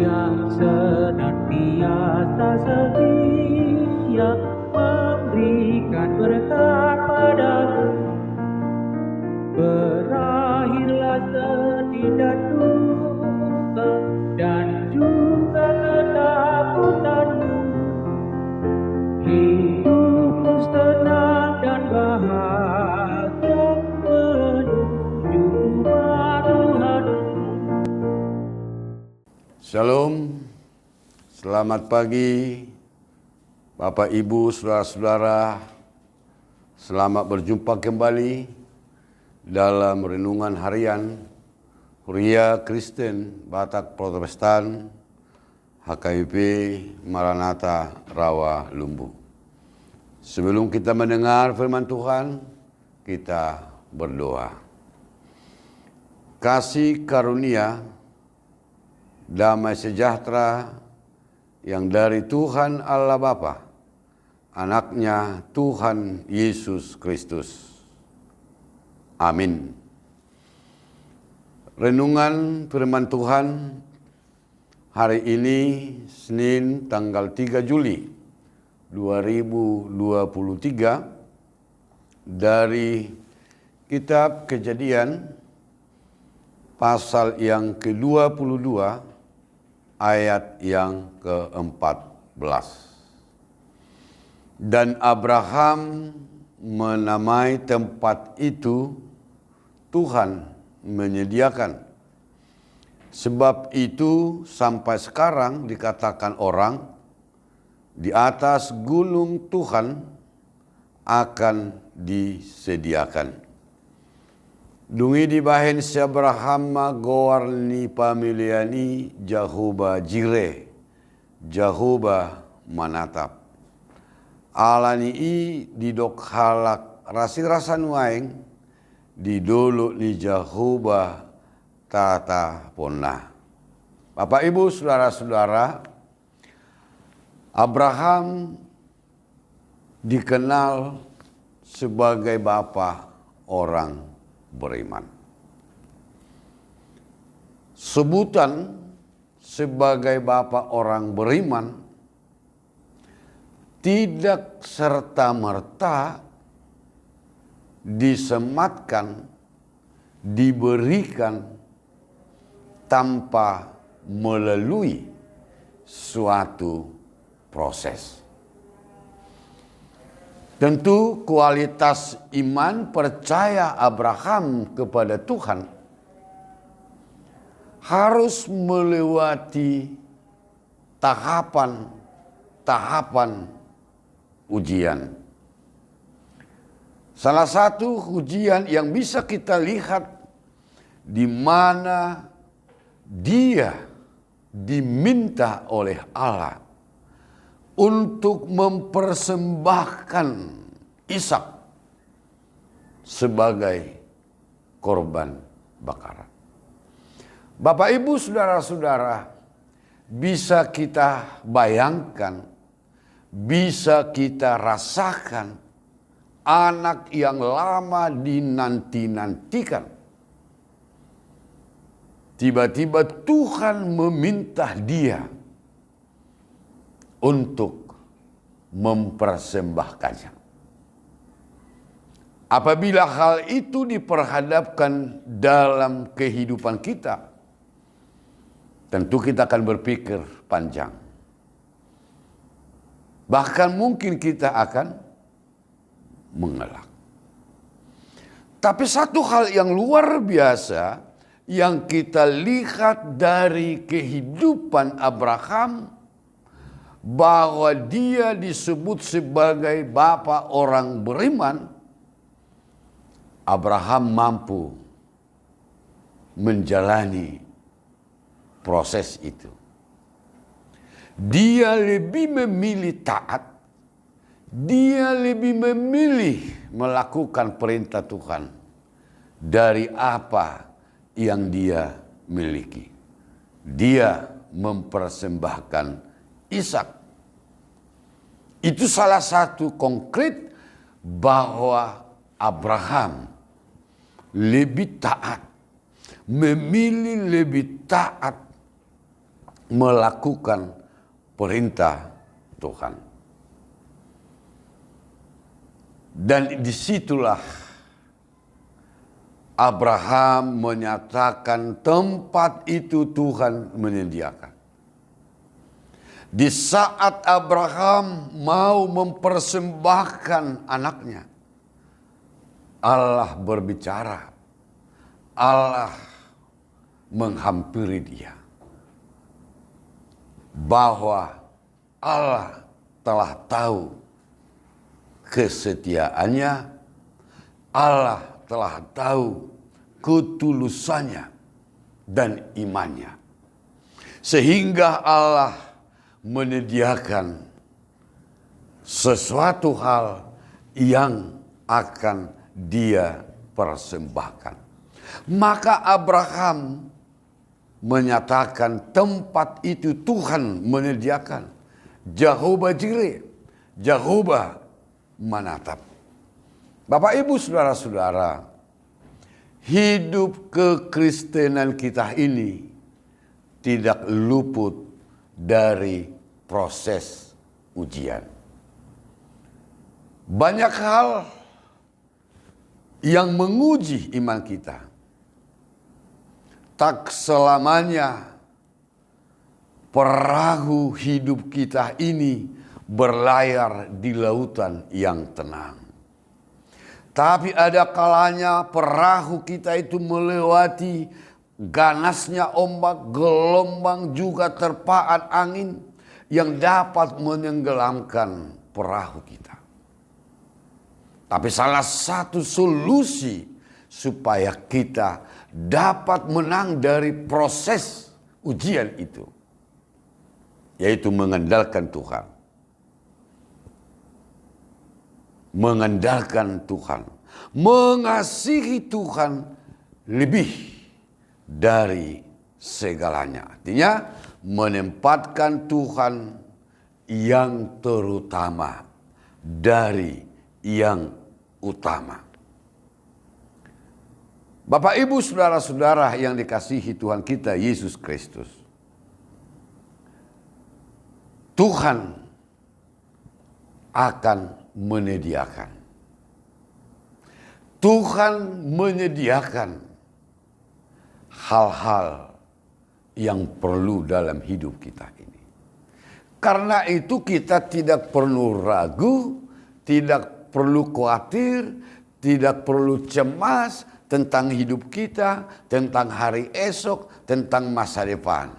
yang senantiasa setia memberikan berkat padamu. Berakhirlah sedih dan duka dan juga ketakutanmu. Hidupmu senang dan bahagia menuju rumah Tuhanmu. Shalom, selamat pagi Bapak Ibu, saudara-saudara. Selamat berjumpa kembali dalam renungan harian Huria Kristen Batak Protestan HKBP Maranatha Rawa Lumbu. Sebelum kita mendengar firman Tuhan, kita berdoa. Kasih karunia, damai sejahtera yang dari Tuhan Allah Bapa, Anaknya Tuhan Yesus Kristus. Amin. Renungan firman Tuhan hari ini Senin tanggal 3 Juli 2023 dari Kitab Kejadian pasal yang ke-22 ayat yang ke-14. Dan Abraham menamai tempat itu Tuhan menyediakan. Sebab itu sampai sekarang dikatakan orang, di atas gunung Tuhan akan disediakan. Dungi dibahen si Abraham goarni pamiliani Jehovah Jireh, Jehovah Manatap. Alani i didok halak rasi-rasa nuaing, didolo ni Jehovah tata pona. Bapak Ibu saudara-saudara, Abraham dikenal sebagai bapa orang beriman. Sebutan sebagai bapa orang beriman tidak serta-merta disematkan, diberikan tanpa melalui suatu proses. Tentu kualitas iman percaya Abraham kepada Tuhan harus melewati tahapan ujian. Salah satu ujian yang bisa kita lihat di mana dia diminta oleh Allah untuk mempersembahkan Ishak sebagai korban bakaran. Bapak Ibu saudara-saudara, bisa kita bayangkan, bisa kita rasakan anak yang lama dinanti-nantikan. Tiba-tiba Tuhan meminta dia untuk mempersembahkannya. Apabila hal itu diperhadapkan dalam kehidupan kita, tentu kita akan berpikir panjang. Bahkan mungkin kita akan mengelak. Tapi satu hal yang luar biasa yang kita lihat dari kehidupan Abraham, bahwa dia disebut sebagai bapa orang beriman. Abraham mampu menjalani proses itu. Dia lebih memilih taat, dia lebih memilih melakukan perintah Tuhan dari apa yang dia miliki. Dia mempersembahkan Ishak. Itu salah satu konkret bahwa Abraham lebih taat, memilih lebih taat melakukan perintah Tuhan. Dan disitulah Abraham menyatakan tempat itu Tuhan menyediakan. Di saat Abraham mau mempersembahkan anaknya, Allah berbicara. Allah menghampiri dia. Bahwa Allah telah tahu kesetiaannya, Allah telah tahu ketulusannya dan imannya. Sehingga Allah menyediakan sesuatu hal yang akan dia persembahkan. Maka Abraham menyatakan tempat itu Tuhan menyediakan. Jehovah Jireh, Jehovah menatap. Bapak Ibu saudara-saudara, hidup kekristenan kita ini tidak luput dari proses ujian. Banyak hal yang menguji iman kita. Tak selamanya perahu hidup kita ini berlayar di lautan yang tenang. Tapi ada kalanya perahu kita itu melewati ganasnya ombak, gelombang, juga terpaan angin yang dapat menenggelamkan perahu kita. Tapi salah satu solusi supaya kita dapat menang dari proses ujian itu, yaitu mengandalkan Tuhan. Mengandalkan Tuhan, mengasihi Tuhan lebih dari segalanya. Artinya menempatkan Tuhan yang terutama dari yang utama. Bapak Ibu saudara-saudara yang dikasihi Tuhan kita Yesus Kristus. Tuhan akan menyediakan. Tuhan menyediakan hal-hal yang perlu dalam hidup kita ini. Karena itu kita tidak perlu ragu, tidak perlu khawatir, tidak perlu cemas tentang hidup kita, tentang hari esok, tentang masa depan.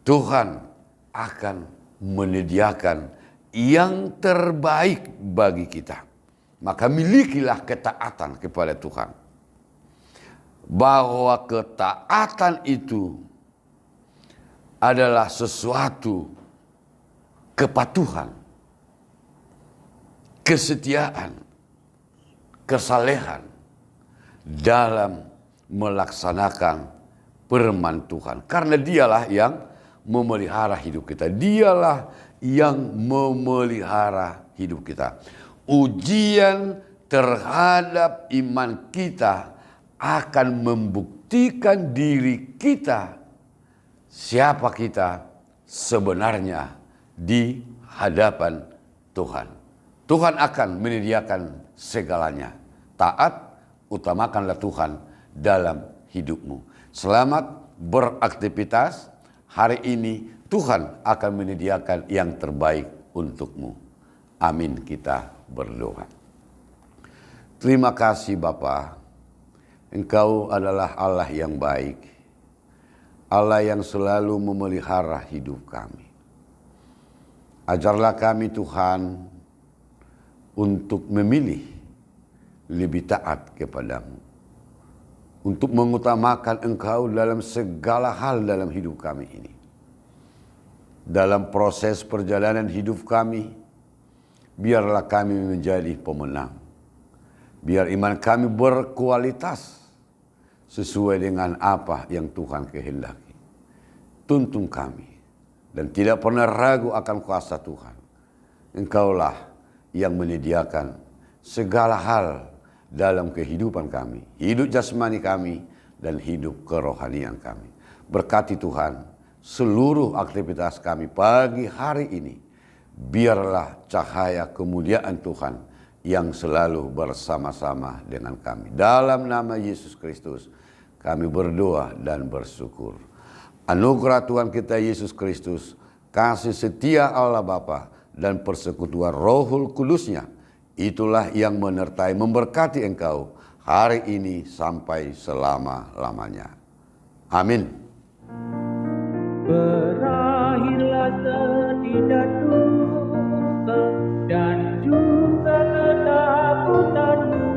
Tuhan akan menyediakan yang terbaik bagi kita. Maka milikilah ketaatan kepada Tuhan. Bahwa ketaatan itu adalah sesuatu kepatuhan, kesetiaan, kesalehan dalam melaksanakan firman Tuhan. Karena dialah yang memelihara hidup kita. Dialah yang memelihara hidup kita. Ujian terhadap iman kita akan membuktikan diri kita, siapa kita sebenarnya di hadapan Tuhan. Tuhan akan menyediakan segalanya. Taat, utamakanlah Tuhan dalam hidupmu. Selamat beraktivitas. Hari ini Tuhan akan menyediakan yang terbaik untukmu. Amin, kita berdoa. Terima kasih Bapa, Engkau adalah Allah yang baik. Allah yang selalu memelihara hidup kami. Ajarlah kami Tuhan untuk memilih lebih taat kepadamu. Untuk mengutamakan Engkau dalam segala hal dalam hidup kami ini. Dalam proses perjalanan hidup kami, biarlah kami menjadi pemenang. Biar iman kami berkualitas sesuai dengan apa yang Tuhan kehendaki. Tuntun kami dan tidak pernah ragu akan kuasa Tuhan. Engkaulah yang menyediakan segala hal dalam kehidupan kami, hidup jasmani kami dan hidup kerohanian kami. Berkati Tuhan seluruh aktivitas kami pagi hari ini. Biarlah cahaya kemuliaan Tuhan yang selalu bersama-sama dengan kami. Dalam nama Yesus Kristus kami berdoa dan bersyukur. Anugerah Tuhan kita Yesus Kristus, kasih setia Allah Bapa dan persekutuan Rohul Kudus-Nya, itulah yang menyertai memberkati engkau hari ini sampai selama-lamanya. Amin. Berakhirlah sedih dan duka dan juga ketakutanmu.